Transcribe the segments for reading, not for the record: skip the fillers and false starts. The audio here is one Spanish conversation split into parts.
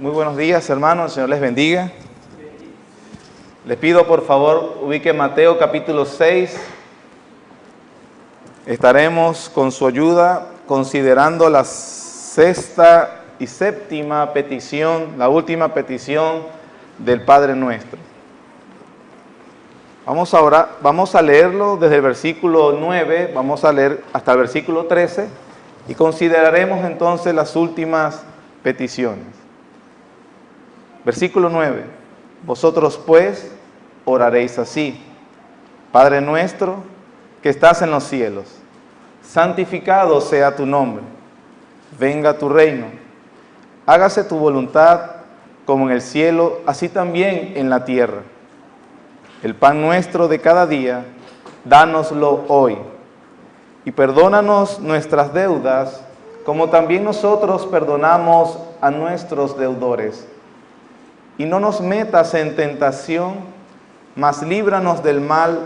Muy buenos días, hermanos. El Señor les bendiga. Les pido, por favor, ubique Mateo capítulo 6. Estaremos con su ayuda considerando la sexta y séptima petición, la última petición del Padre Nuestro. Vamos a leerlo desde el versículo 9, vamos a leer hasta el versículo 13 y consideraremos entonces las últimas peticiones. Versículo 9. Vosotros pues oraréis así: Padre nuestro que estás en los cielos, santificado sea tu nombre, venga tu reino, hágase tu voluntad como en el cielo, así también en la tierra. El pan nuestro de cada día, dánoslo hoy, y perdónanos nuestras deudas, como también nosotros perdonamos a nuestros deudores. Y no nos metas en tentación, mas líbranos del mal,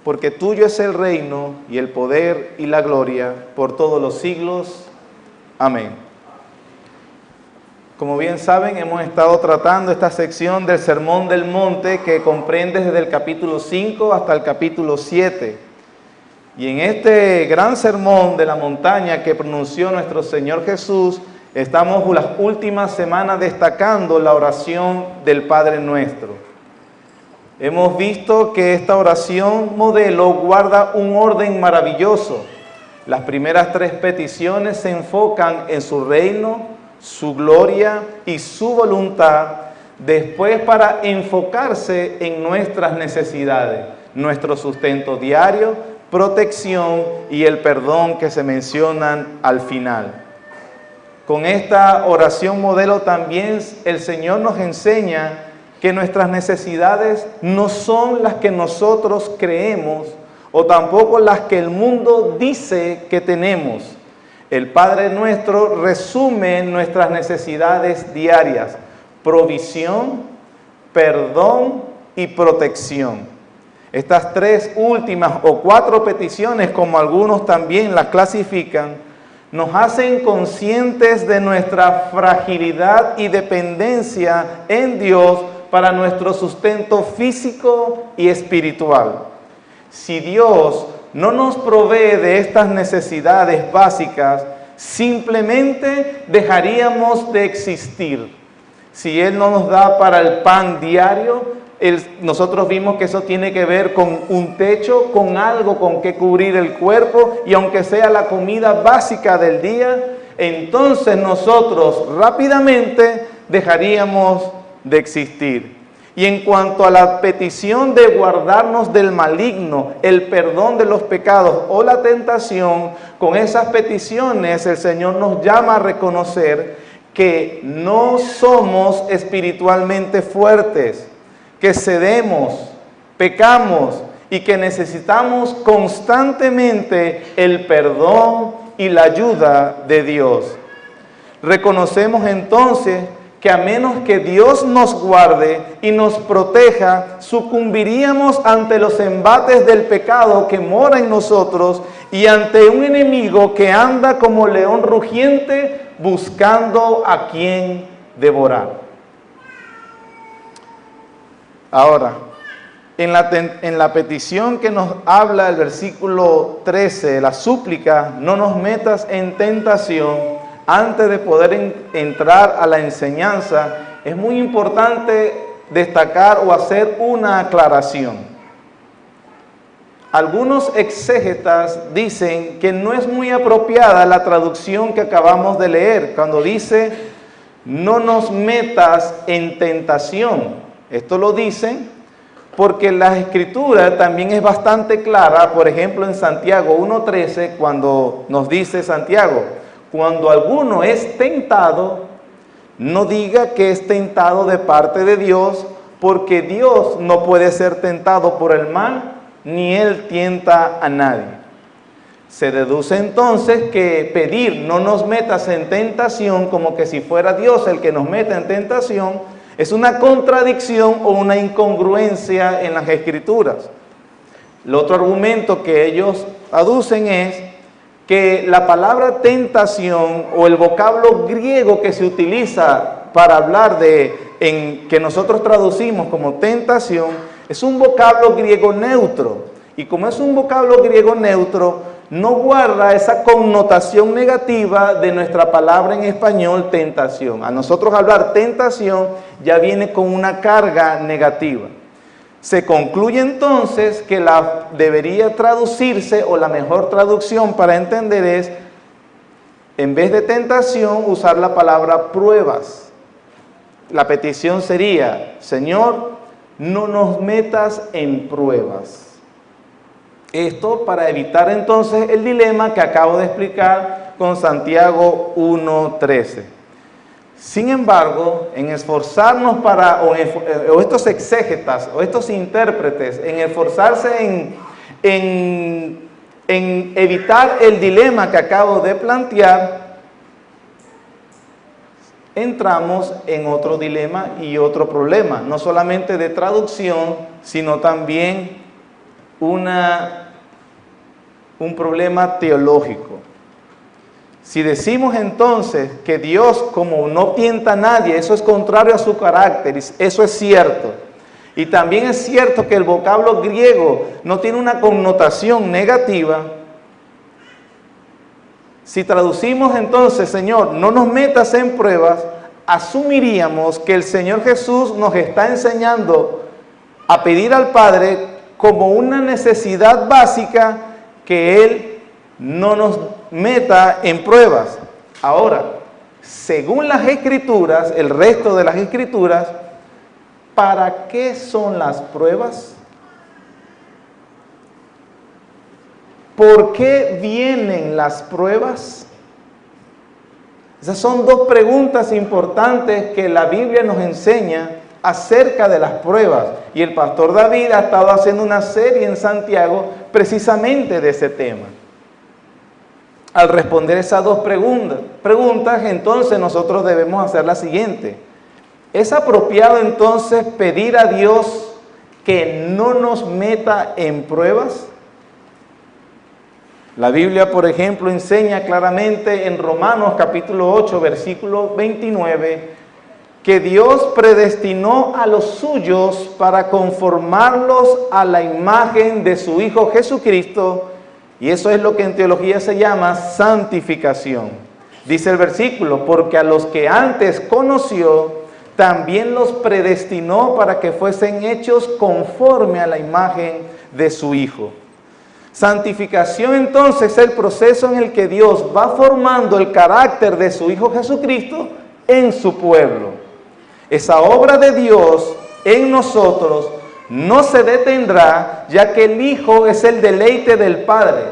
porque tuyo es el reino, y el poder, y la gloria, por todos los siglos. Amén. Como bien saben, hemos estado tratando esta sección del Sermón del Monte, que comprende desde el capítulo 5 hasta el capítulo 7. Y en este gran sermón de la montaña que pronunció nuestro Señor Jesús, estamos las últimas semanas destacando la oración del Padre Nuestro. Hemos visto que esta oración modelo guarda un orden maravilloso. Las primeras tres peticiones se enfocan en su reino, su gloria y su voluntad, después para enfocarse en nuestras necesidades, nuestro sustento diario, protección y el perdón que se mencionan al final. Con esta oración modelo también el Señor nos enseña que nuestras necesidades no son las que nosotros creemos o tampoco las que el mundo dice que tenemos. El Padre Nuestro resume nuestras necesidades diarias: provisión, perdón y protección. Estas tres últimas o cuatro peticiones, como algunos también las clasifican, nos hacen conscientes de nuestra fragilidad y dependencia en Dios para nuestro sustento físico y espiritual. Si Dios no nos provee de estas necesidades básicas, simplemente dejaríamos de existir. Si Él no nos da para el pan diario, nosotros vimos que eso tiene que ver con un techo, con algo con que cubrir el cuerpo, y aunque sea la comida básica del día, entonces nosotros rápidamente dejaríamos de existir. Y en cuanto a la petición de guardarnos del maligno, el perdón de los pecados o la tentación, con esas peticiones el Señor nos llama a reconocer que no somos espiritualmente fuertes, que cedemos, pecamos y que necesitamos constantemente el perdón y la ayuda de Dios. Reconocemos entonces que a menos que Dios nos guarde y nos proteja, sucumbiríamos ante los embates del pecado que mora en nosotros y ante un enemigo que anda como león rugiente buscando a quien devorar. Ahora, en la petición que nos habla el versículo 13, la súplica: no nos metas en tentación. Antes de poder entrar a la enseñanza, es muy importante destacar o hacer una aclaración. Algunos exégetas dicen que no es muy apropiada la traducción que acabamos de leer, cuando dice: no nos metas en tentación. Esto lo dicen porque la Escritura también es bastante clara. Por ejemplo, en Santiago 1:13, cuando nos dice Santiago: cuando alguno es tentado, no diga que es tentado de parte de Dios, porque Dios no puede ser tentado por el mal, ni Él tienta a nadie. Se deduce entonces que pedir no nos metas en tentación, como que si fuera Dios el que nos meta en tentación, es una contradicción o una incongruencia en las Escrituras. El otro argumento que ellos aducen es que la palabra tentación o el vocablo griego que se utiliza para hablar que nosotros traducimos como tentación, es un vocablo griego neutro. Y como es un vocablo griego neutro, no guarda esa connotación negativa de nuestra palabra en español tentación. A nosotros hablar tentación ya viene con una carga negativa. Se concluye entonces que debería traducirse, o la mejor traducción para entender es, en vez de tentación, usar la palabra pruebas. La petición sería, Señor, no nos metas en pruebas. Esto para evitar entonces el dilema que acabo de explicar con Santiago 1:13. Sin embargo, en esforzarnos o estos exégetas, o estos intérpretes, en esforzarse en evitar el dilema que acabo de plantear, entramos en otro dilema y otro problema, no solamente de traducción, sino también un problema teológico. Si decimos entonces que Dios, como no tienta a nadie, eso es contrario a su carácter, eso es cierto. Y también es cierto que el vocablo griego no tiene una connotación negativa. Si traducimos entonces, Señor, no nos metas en pruebas, asumiríamos que el Señor Jesús nos está enseñando a pedir al Padre como una necesidad básica que Él no nos meta en pruebas. Ahora, según las Escrituras, el resto de las Escrituras, ¿para qué son las pruebas? ¿Por qué vienen las pruebas? Esas son dos preguntas importantes que la Biblia nos enseña acerca de las pruebas. Y el pastor David ha estado haciendo una serie en Santiago precisamente de ese tema. Al responder esas dos preguntas, entonces nosotros debemos hacer la siguiente. ¿Es apropiado entonces pedir a Dios que no nos meta en pruebas? La Biblia, por ejemplo, enseña claramente en Romanos capítulo 8, versículo 29, que Dios predestinó a los suyos para conformarlos a la imagen de su Hijo Jesucristo, y eso es lo que en teología se llama santificación. Dice el versículo, porque a los que antes conoció, también los predestinó para que fuesen hechos conforme a la imagen de su Hijo. Santificación entonces es el proceso en el que Dios va formando el carácter de su Hijo Jesucristo en su pueblo. Esa obra de Dios en nosotros no se detendrá, ya que el Hijo es el deleite del Padre.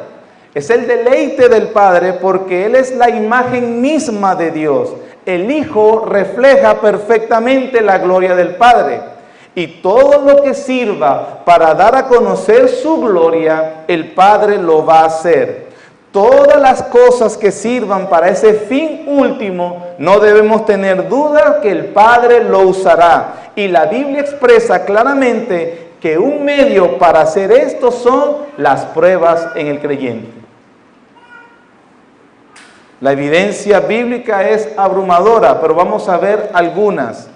Es el deleite del Padre porque Él es la imagen misma de Dios. El Hijo refleja perfectamente la gloria del Padre. Y todo lo que sirva para dar a conocer su gloria, el Padre lo va a hacer. Todas las cosas que sirvan para ese fin último, no debemos tener duda que el Padre lo usará. Y la Biblia expresa claramente que un medio para hacer esto son las pruebas en el creyente. La evidencia bíblica es abrumadora, pero vamos a ver algunas.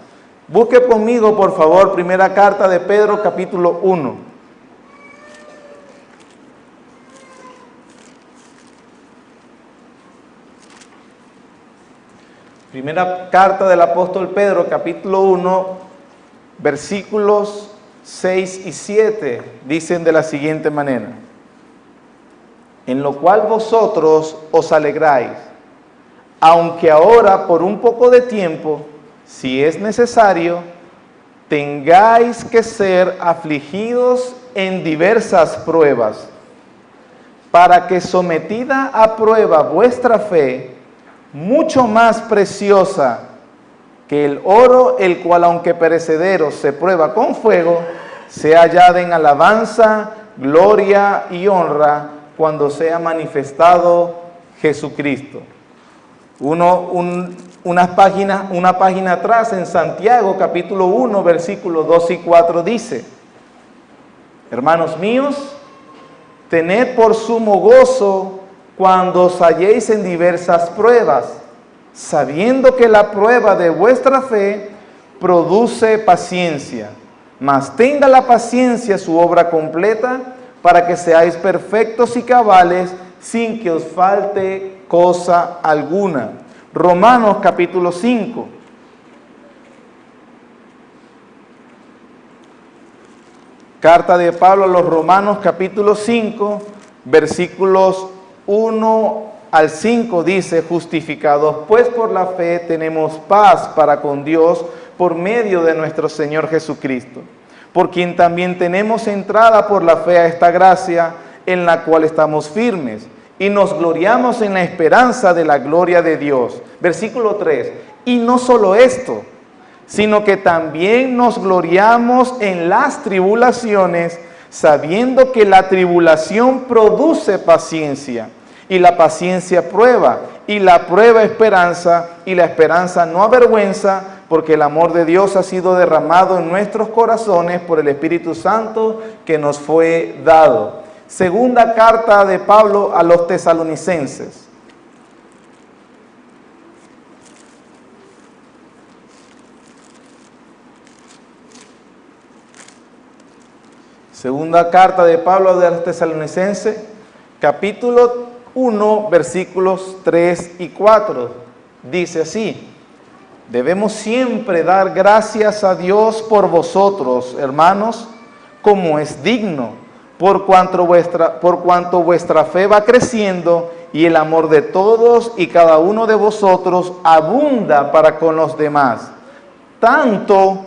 Busque conmigo, por favor, primera carta de Pedro, capítulo 1. Primera carta del apóstol Pedro, capítulo 1, versículos 6 y 7, dicen de la siguiente manera. En lo cual vosotros os alegráis, aunque ahora por un poco de tiempo, si es necesario, tengáis que ser afligidos en diversas pruebas, para que sometida a prueba vuestra fe, mucho más preciosa que el oro, el cual aunque perecedero se prueba con fuego, sea hallada en alabanza, gloria y honra cuando sea manifestado Jesucristo. Una página atrás en Santiago capítulo 1 versículos 2 y 4 dice: hermanos míos, tened por sumo gozo cuando os halléis en diversas pruebas, sabiendo que la prueba de vuestra fe produce paciencia. Mas tenga la paciencia su obra completa, para que seáis perfectos y cabales, sin que os falte cosa alguna. Romanos capítulo 5. Carta de Pablo a los Romanos capítulo 5, versículos 1 al 5 dice: justificados pues por la fe tenemos paz para con Dios por medio de nuestro Señor Jesucristo, por quien también tenemos entrada por la fe a esta gracia, en la cual estamos firmes y nos gloriamos en la esperanza de la gloria de Dios. Versículo 3, y no solo esto, sino que también nos gloriamos en las tribulaciones, sabiendo que la tribulación produce paciencia, y la paciencia prueba, y la prueba esperanza, y la esperanza no avergüenza, porque el amor de Dios ha sido derramado en nuestros corazones por el Espíritu Santo que nos fue dado. Segunda carta de Pablo a los tesalonicenses. Segunda carta de Pablo a los tesalonicenses, capítulo 1, versículos 3 y 4. Dice así: debemos siempre dar gracias a Dios por vosotros, hermanos, como es digno, por cuanto vuestra fe va creciendo y el amor de todos y cada uno de vosotros abunda para con los demás, tanto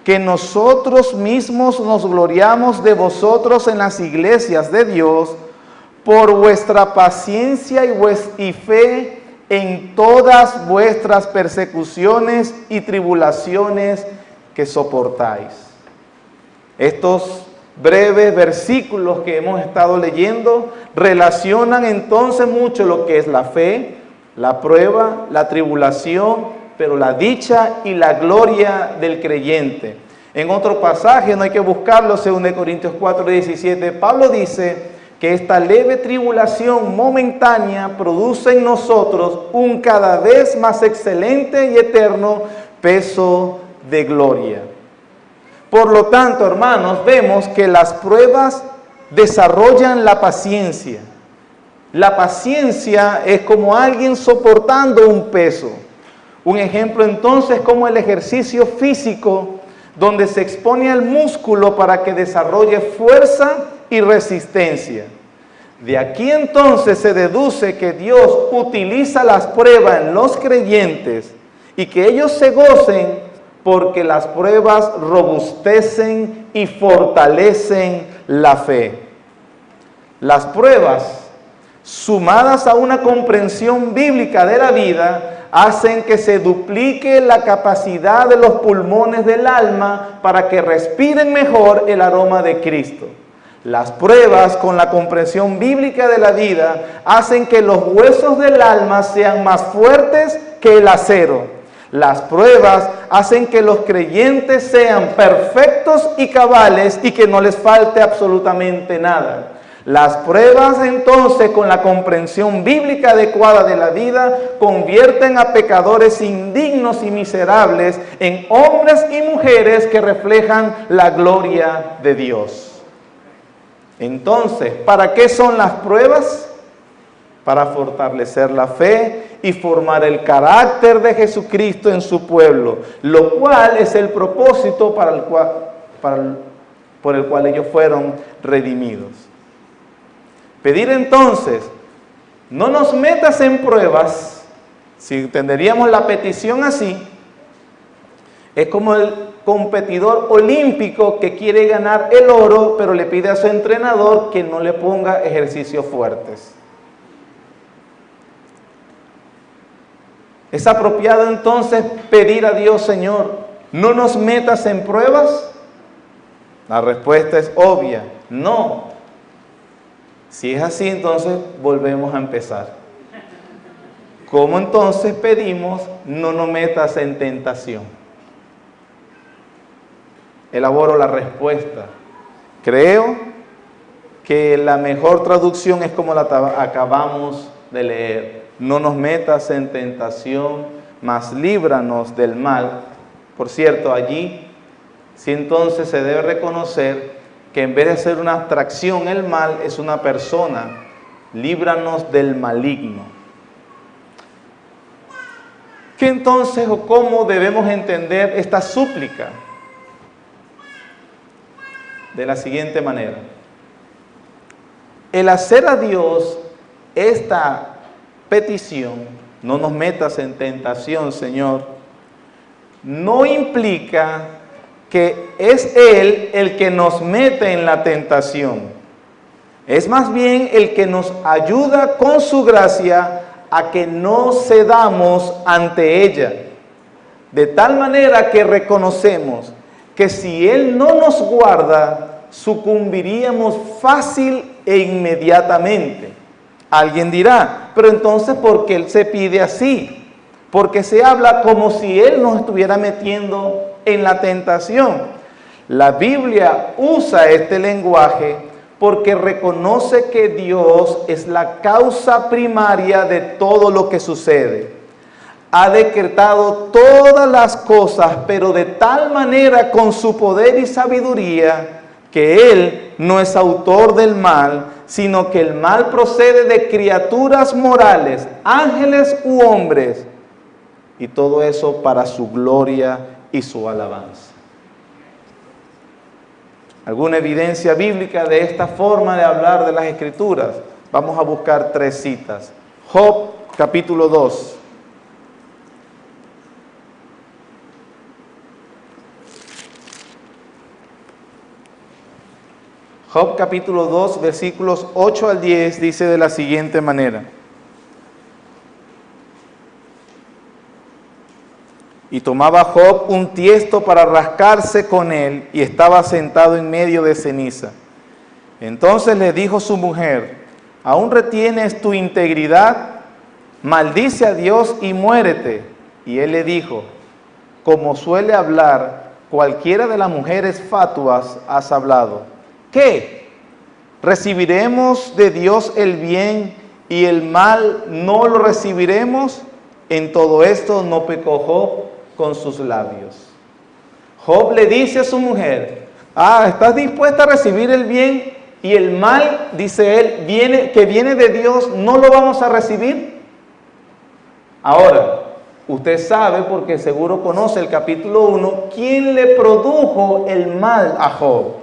que nosotros mismos nos gloriamos de vosotros en las iglesias de Dios por vuestra paciencia y fe en todas vuestras persecuciones y tribulaciones que soportáis. Estos breves versículos que hemos estado leyendo relacionan entonces mucho lo que es la fe, la prueba, la tribulación, pero la dicha y la gloria del creyente. En otro pasaje, no hay que buscarlo, 2 Corintios 4:17, Pablo dice que esta leve tribulación momentánea produce en nosotros un cada vez más excelente y eterno peso de gloria. Por lo tanto, hermanos, vemos que las pruebas desarrollan la paciencia. La paciencia es como alguien soportando un peso. Un ejemplo entonces como el ejercicio físico, donde se expone al músculo para que desarrolle fuerza y resistencia. De aquí entonces se deduce que Dios utiliza las pruebas en los creyentes y que ellos se gocen porque las pruebas robustecen y fortalecen la fe. Las pruebas, sumadas a una comprensión bíblica de la vida, hacen que se duplique la capacidad de los pulmones del alma para que respiren mejor el aroma de Cristo. Las pruebas con la comprensión bíblica de la vida hacen que los huesos del alma sean más fuertes que el acero. Las pruebas hacen que los creyentes sean perfectos y cabales y que no les falte absolutamente nada. Las pruebas entonces con la comprensión bíblica adecuada de la vida convierten a pecadores indignos y miserables en hombres y mujeres que reflejan la gloria de Dios. Entonces, ¿para qué son las pruebas? Para fortalecer la fe y formar el carácter de Jesucristo en su pueblo, lo cual es el propósito por el cual ellos fueron redimidos. Pedir entonces, no nos metas en pruebas, si entenderíamos la petición así, es como el competidor olímpico que quiere ganar el oro, pero le pide a su entrenador que no le ponga ejercicios fuertes. ¿Es apropiado entonces pedir a Dios, Señor, no nos metas en pruebas? La respuesta es obvia, no. Si es así, entonces volvemos a empezar. ¿Cómo entonces pedimos no nos metas en tentación? Elaboro la respuesta. Creo que la mejor traducción es como la acabamos de leer. No nos metas en tentación, mas líbranos del mal. Por cierto, allí sí entonces se debe reconocer que en vez de ser una abstracción, el mal es una persona. Líbranos del maligno. ¿Qué entonces o cómo debemos entender esta súplica? De la siguiente manera. El hacer a Dios esta petición, no nos metas en tentación, Señor, no implica que es Él el que nos mete en la tentación. Es más bien el que nos ayuda con su gracia a que no cedamos ante ella. De tal manera que reconocemos que si Él no nos guarda, sucumbiríamos fácil e inmediatamente. Alguien dirá, pero entonces ¿por qué Él se pide así? Porque se habla como si Él nos estuviera metiendo en la tentación. La Biblia usa este lenguaje porque reconoce que Dios es la causa primaria de todo lo que sucede. Ha decretado todas las cosas, pero de tal manera con su poder y sabiduría, que Él no es autor del mal, sino que el mal procede de criaturas morales, ángeles u hombres, y todo eso para su gloria y su alabanza. ¿Alguna evidencia bíblica de esta forma de hablar de las Escrituras? Vamos a buscar 3 citas. Job, capítulo 2. Job, capítulo 2, versículos 8 al 10, dice de la siguiente manera. Y tomaba Job un tiesto para rascarse con él, y estaba sentado en medio de ceniza. Entonces le dijo su mujer: ¿aún retienes tu integridad? Maldice a Dios y muérete. Y él le dijo: como suele hablar cualquiera de las mujeres fatuas, has hablado. ¿Qué? ¿Recibiremos de Dios el bien y el mal no lo recibiremos? En todo esto no pecó Job con sus labios. Job le dice a su mujer: ¿estás dispuesta a recibir el bien y el mal, dice él, que viene de Dios, no lo vamos a recibir? Ahora, usted sabe, porque seguro conoce el capítulo 1, ¿quién le produjo el mal a Job?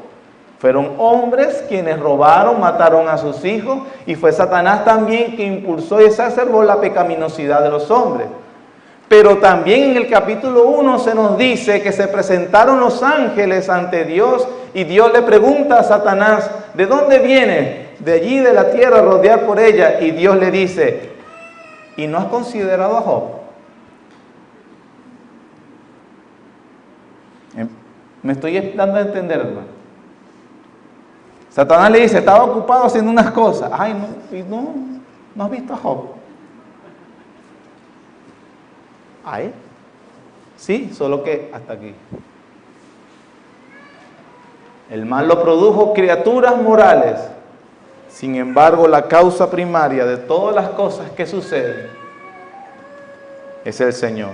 Fueron hombres quienes robaron, mataron a sus hijos, y fue Satanás también que impulsó y exacerbó la pecaminosidad de los hombres. Pero también en el capítulo 1 se nos dice que se presentaron los ángeles ante Dios y Dios le pregunta a Satanás: ¿de dónde vienes? De allí, de la tierra, rodear por ella. Y Dios le dice: ¿y no has considerado a Job? ¿Me estoy dando a entender, hermano? Satanás le dice: estaba ocupado haciendo unas cosas. ¿No has visto a Job? ¿A él? Sí, solo que hasta aquí. El mal lo produjo criaturas morales. Sin embargo, la causa primaria de todas las cosas que suceden es el Señor.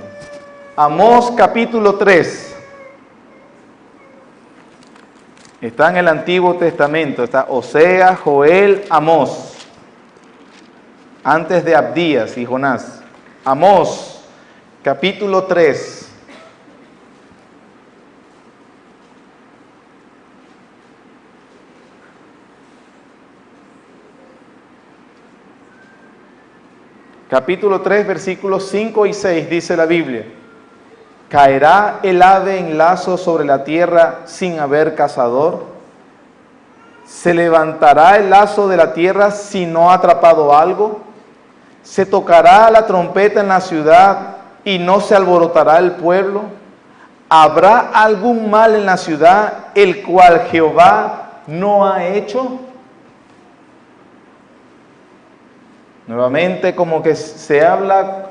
Amós capítulo 3. Está en el Antiguo Testamento. Está Oseas, Joel, Amós. Antes de Abdías y Jonás. Amós capítulo 3. Capítulo 3, versículos 5 y 6, dice la Biblia: ¿caerá el ave en lazo sobre la tierra sin haber cazador? ¿Se levantará el lazo de la tierra si no ha atrapado algo? ¿Se tocará la trompeta en la ciudad y no se alborotará el pueblo? ¿Habrá algún mal en la ciudad, el cual Jehová no ha hecho? Nuevamente, como que se habla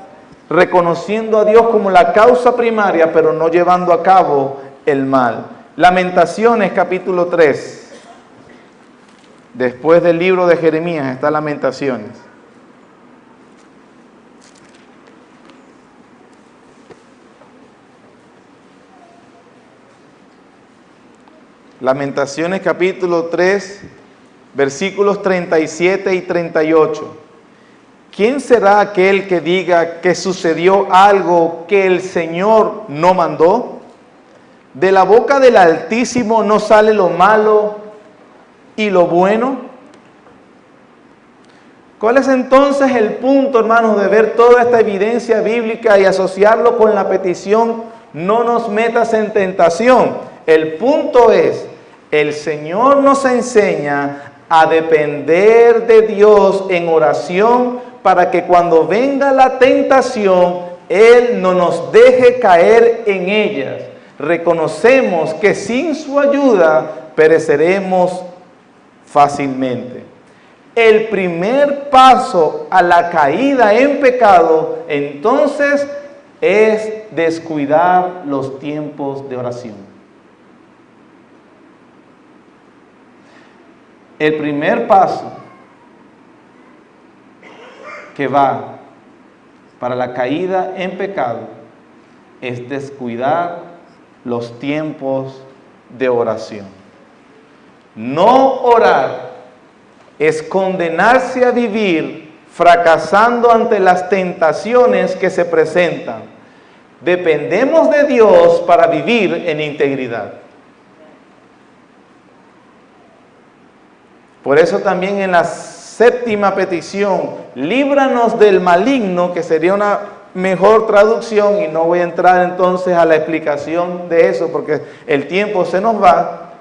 reconociendo a Dios como la causa primaria, pero no llevando a cabo el mal. Lamentaciones capítulo 3. Después del libro de Jeremías está Lamentaciones. Lamentaciones capítulo 3, versículos 37 y 38. ¿Quién será aquel que diga que sucedió algo que el Señor no mandó? De la boca del Altísimo no sale lo malo y lo bueno. ¿Cuál es entonces el punto, hermanos, de ver toda esta evidencia bíblica y asociarlo con la petición, no nos metas en tentación? El punto es, el Señor nos enseña a depender de Dios en oración para que cuando venga la tentación, Él no nos deje caer en ellas. Reconocemos que sin su ayuda pereceremos fácilmente. El primer paso a la caída en pecado, entonces, es descuidar los tiempos de oración. El primer paso que va para la caída en pecado es descuidar los tiempos de oración. No orar es condenarse a vivir fracasando ante las tentaciones que se presentan. Dependemos de Dios para vivir en integridad. Por eso también en la séptima petición, líbranos del maligno, que sería una mejor traducción, y no voy a entrar entonces a la explicación de eso porque el tiempo se nos va.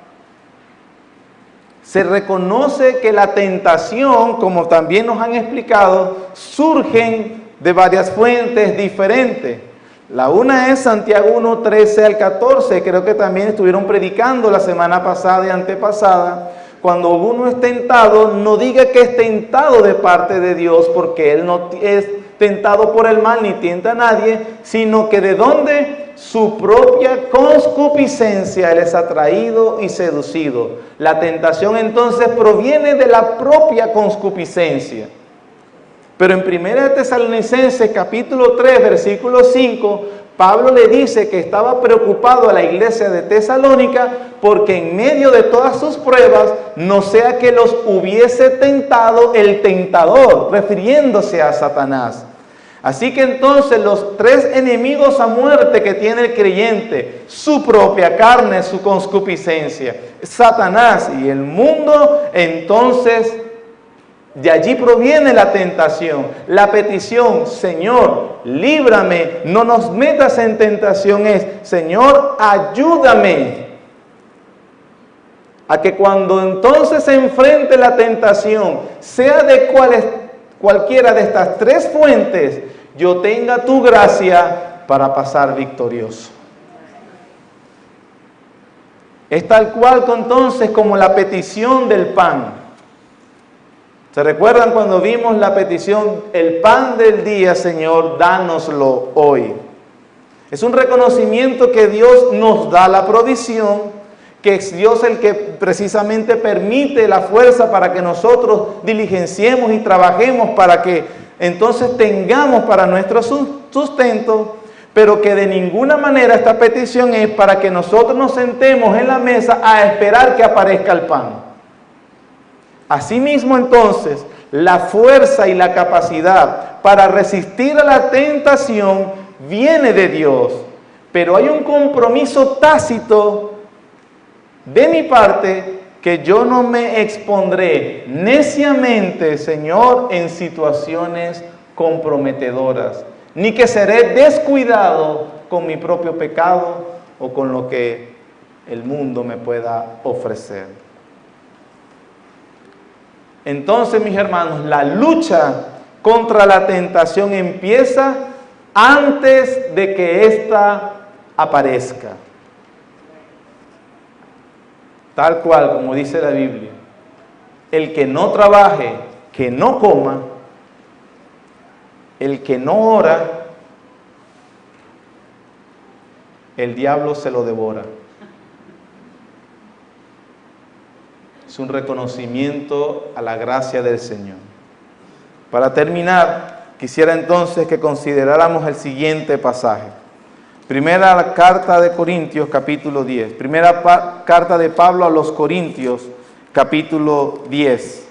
Se reconoce que la tentación, como también nos han explicado, surgen de varias fuentes diferentes. La una es Santiago 1, 13 al 14, creo que también estuvieron predicando la semana pasada y antepasada. Cuando uno es tentado, no diga que es tentado de parte de Dios, porque Él no es tentado por el mal ni tienta a nadie, sino que de dónde su propia concupiscencia Él es atraído y seducido. La tentación entonces proviene de la propia concupiscencia. Pero en 1 Tesalonicenses capítulo 3, versículo 5, Pablo le dice que estaba preocupado a la iglesia de Tesalónica porque en medio de todas sus pruebas no sea que los hubiese tentado el tentador, refiriéndose a Satanás. Así que entonces los tres enemigos a muerte que tiene el creyente, su propia carne, su concupiscencia, Satanás y el mundo, entonces de allí proviene la tentación. La petición, Señor, líbrame, no nos metas en tentación, es, Señor, ayúdame a que cuando entonces se enfrente la tentación, sea de cualquiera de estas tres fuentes, yo tenga tu gracia para pasar victorioso. Es tal cual entonces como la petición del pan. ¿Se recuerdan cuando vimos la petición, el pan del día, Señor, dánoslo hoy? Es un reconocimiento que Dios nos da la provisión, que es Dios el que precisamente permite la fuerza para que nosotros diligenciemos y trabajemos para que entonces tengamos para nuestro sustento, pero que de ninguna manera esta petición es para que nosotros nos sentemos en la mesa a esperar que aparezca el pan. Asimismo, entonces, la fuerza y la capacidad para resistir a la tentación viene de Dios, pero hay un compromiso tácito de mi parte que yo no me expondré neciamente, Señor, en situaciones comprometedoras, ni que seré descuidado con mi propio pecado o con lo que el mundo me pueda ofrecer. Entonces, mis hermanos, la lucha contra la tentación empieza antes de que ésta aparezca. Tal cual, como dice la Biblia, el que no trabaje, que no coma, el que no ora, el diablo se lo devora. Es un reconocimiento a la gracia del Señor. Para terminar, quisiera entonces que consideráramos el siguiente pasaje. Primera carta de Corintios, capítulo 10. Primera carta de Pablo a los Corintios, capítulo 10.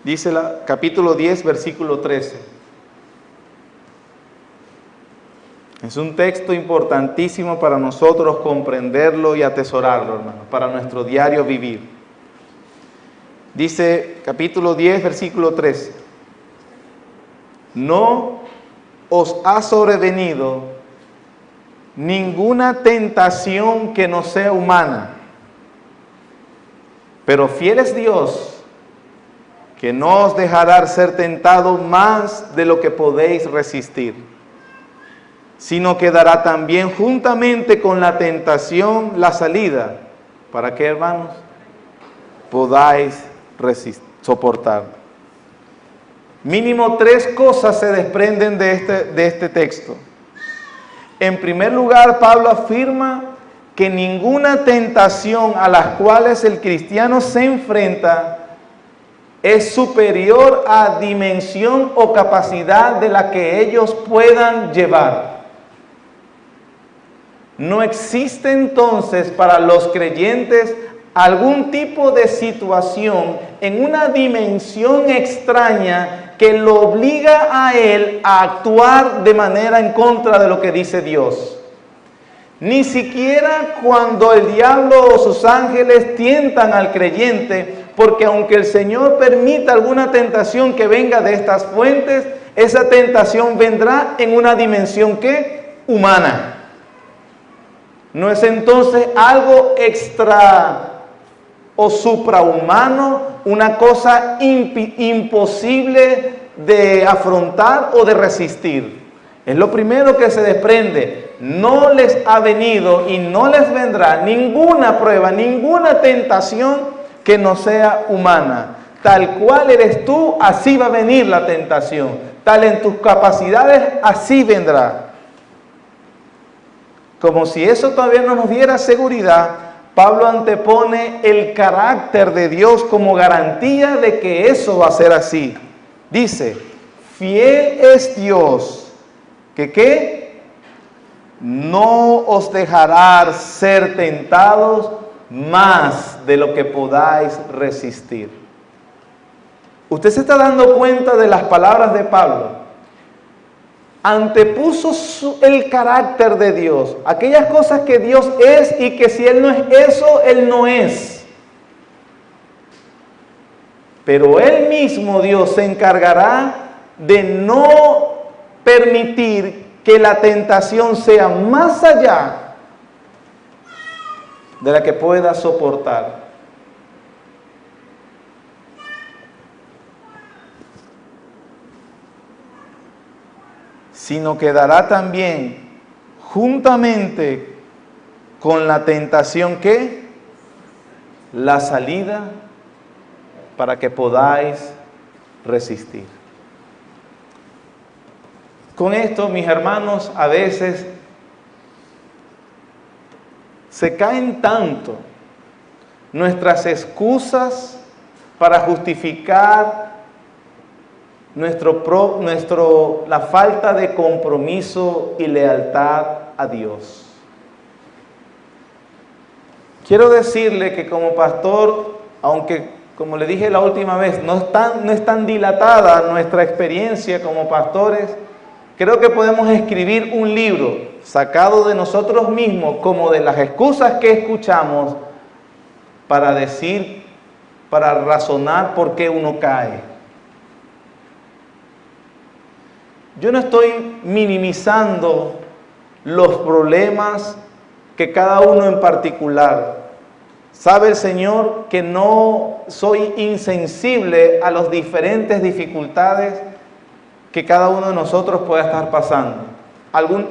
Dice capítulo 10, versículo 13. Es un texto importantísimo para nosotros comprenderlo y atesorarlo, hermanos, para nuestro diario vivir. Dice capítulo 10, versículo 13. No os ha sobrevenido ninguna tentación que no sea humana, pero fiel es Dios, que no os dejará ser tentado más de lo que podéis resistir, sino que dará también juntamente con la tentación la salida, para que, hermanos, podáis soportar. Mínimo 3 cosas se desprenden de este texto. En primer lugar, Pablo afirma que ninguna tentación a las cuales el cristiano se enfrenta es superior a dimensión o capacidad de la que ellos puedan llevar. No existe entonces para los creyentes algún tipo de situación en una dimensión extraña que lo obliga a él a actuar de manera en contra de lo que dice Dios. Ni siquiera cuando el diablo o sus ángeles tientan al creyente, porque aunque el Señor permita alguna tentación que venga de estas fuentes, esa tentación vendrá en una dimensión ¿qué? Humana. No es entonces algo extra o suprahumano, una cosa imposible de afrontar o de resistir. Es lo primero que se desprende. No les ha venido y no les vendrá ninguna prueba, ninguna tentación que no sea humana. Tal cual eres tú, así va a venir la tentación. Tal en tus capacidades, así vendrá. Como si eso todavía no nos diera seguridad, Pablo antepone el carácter de Dios como garantía de que eso va a ser así. Dice, fiel es Dios, que ¿qué? No os dejará ser tentados más de lo que podáis resistir. ¿Usted se está dando cuenta de las palabras de Pablo? Antepuso el carácter de Dios, aquellas cosas que Dios es y que si Él no es eso, Él no es. Pero Él mismo, Dios, se encargará de no permitir que la tentación sea más allá de la que pueda soportar. Sino que dará también juntamente con la tentación ¿qué? La salida para que podáis resistir. Con esto, mis hermanos, a veces se caen tanto nuestras excusas para justificar la falta de compromiso y lealtad a Dios. Quiero decirle que como pastor, aunque como le dije la última vez, no es tan dilatada nuestra experiencia como pastores, creo que podemos escribir un libro sacado de nosotros mismos, como de las excusas que escuchamos, para razonar por qué uno cae. Yo no estoy minimizando los problemas que cada uno en particular. Sabe el Señor que no soy insensible a las diferentes dificultades que cada uno de nosotros pueda estar pasando.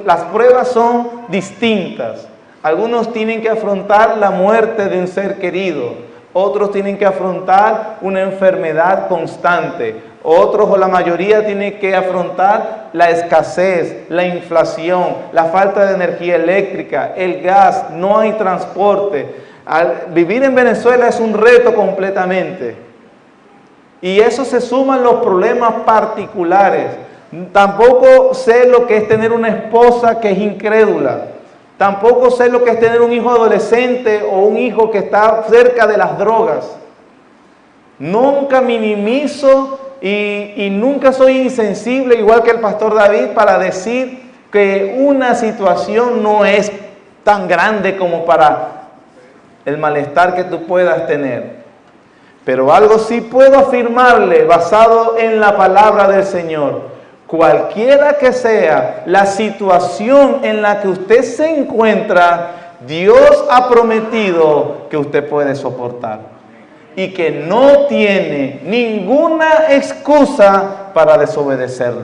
Las pruebas son distintas. Algunos tienen que afrontar la muerte de un ser querido. Otros tienen que afrontar una enfermedad constante. Otros o la mayoría tienen que afrontar la escasez, la inflación, la falta de energía eléctrica, el gas, no hay transporte. Vivir en Venezuela es un reto completamente. Y eso se suman los problemas particulares. Tampoco sé lo que es tener una esposa que es incrédula. Tampoco sé lo que es tener un hijo adolescente o un hijo que está cerca de las drogas. Nunca minimizo y nunca soy insensible, igual que el pastor David, para decir que una situación no es tan grande como para el malestar que tú puedas tener. Pero algo sí puedo afirmarle basado en la palabra del Señor. Cualquiera que sea la situación en la que usted se encuentra, Dios ha prometido que usted puede soportar. Y que no tiene ninguna excusa para desobedecerlo.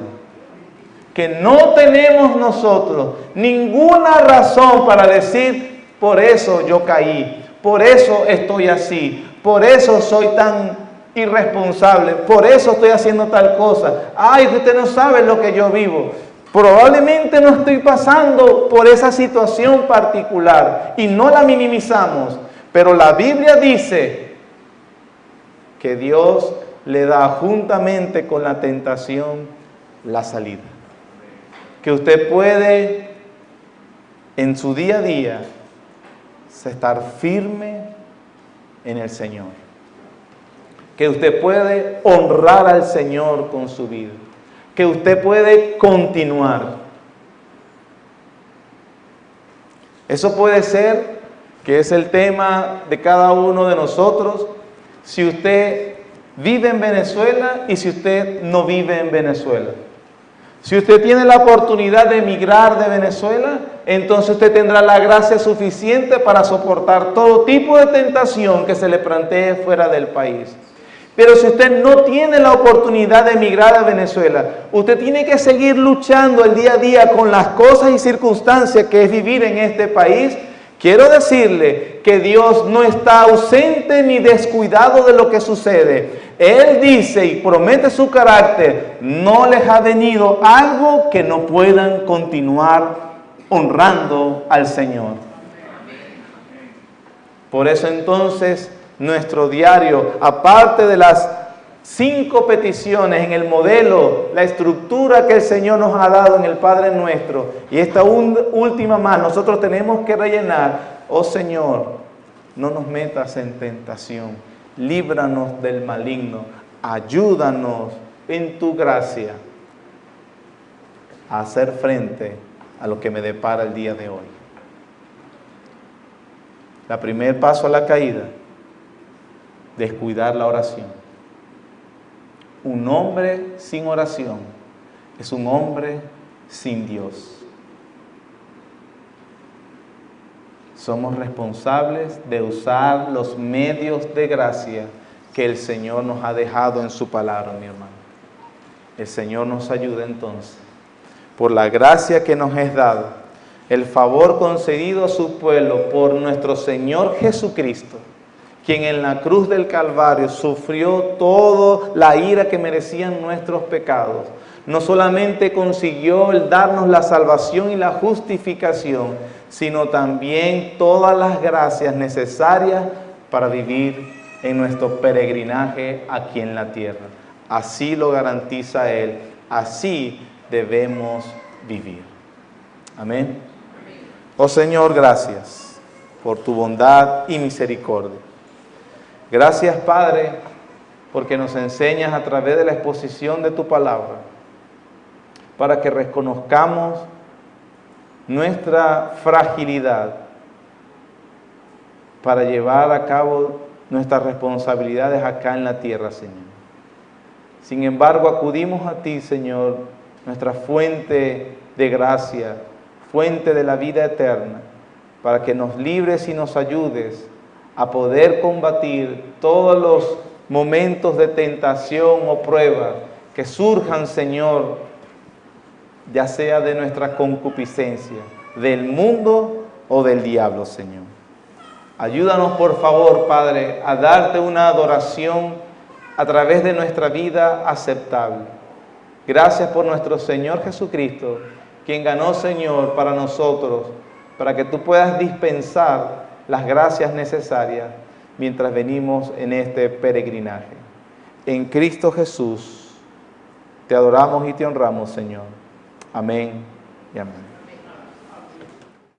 Que no tenemos nosotros ninguna razón para decir, por eso yo caí, por eso estoy así, por eso soy tan irresponsable, por eso estoy haciendo tal cosa. Ay, usted no sabe lo que yo vivo. Probablemente no estoy pasando por esa situación particular y no la minimizamos, pero la Biblia dice que Dios le da juntamente con la tentación la salida. Que usted puede en su día a día estar firme en el Señor. Que usted puede honrar al Señor con su vida. Que usted puede continuar. Eso puede ser, que es el tema de cada uno de nosotros, si usted vive en Venezuela y si usted no vive en Venezuela. Si usted tiene la oportunidad de emigrar de Venezuela, entonces usted tendrá la gracia suficiente para soportar todo tipo de tentación que se le plantee fuera del país. Pero si usted no tiene la oportunidad de emigrar a Venezuela, usted tiene que seguir luchando el día a día con las cosas y circunstancias que es vivir en este país. Quiero decirle que Dios no está ausente ni descuidado de lo que sucede. Él dice y promete su carácter, no les ha venido algo que no puedan continuar honrando al Señor. Por eso entonces nuestro diario, aparte de las 5 peticiones en el modelo, la estructura que el Señor nos ha dado en el Padre Nuestro, y esta última más, nosotros tenemos que rellenar: oh Señor, no nos metas en tentación, líbranos del maligno, ayúdanos en tu gracia a hacer frente a lo que me depara el día de hoy. El primer paso a la caída, descuidar la oración. Un hombre sin oración es un hombre sin Dios. Somos responsables de usar los medios de gracia que el Señor nos ha dejado en su palabra, mi hermano. El Señor nos ayuda entonces, por la gracia que nos es dada, el favor concedido a su pueblo por nuestro Señor Jesucristo, quien en la cruz del Calvario sufrió toda la ira que merecían nuestros pecados. No solamente consiguió el darnos la salvación y la justificación, sino también todas las gracias necesarias para vivir en nuestro peregrinaje aquí en la tierra. Así lo garantiza Él, así debemos vivir. Amén. Oh Señor, gracias por tu bondad y misericordia. Gracias, Padre, porque nos enseñas a través de la exposición de tu palabra, para que reconozcamos nuestra fragilidad, para llevar a cabo nuestras responsabilidades acá en la tierra, Señor. Sin embargo, acudimos a ti, Señor, nuestra fuente de gracia, fuente de la vida eterna, para que nos libres y nos ayudes a poder combatir todos los momentos de tentación o prueba que surjan, Señor, ya sea de nuestra concupiscencia, del mundo o del diablo, Señor. Ayúdanos, por favor, Padre, a darte una adoración a través de nuestra vida aceptable. Gracias por nuestro Señor Jesucristo, quien ganó, Señor, para nosotros, para que tú puedas dispensar las gracias necesarias mientras venimos en este peregrinaje. En Cristo Jesús te adoramos y te honramos, Señor. Amén y amén.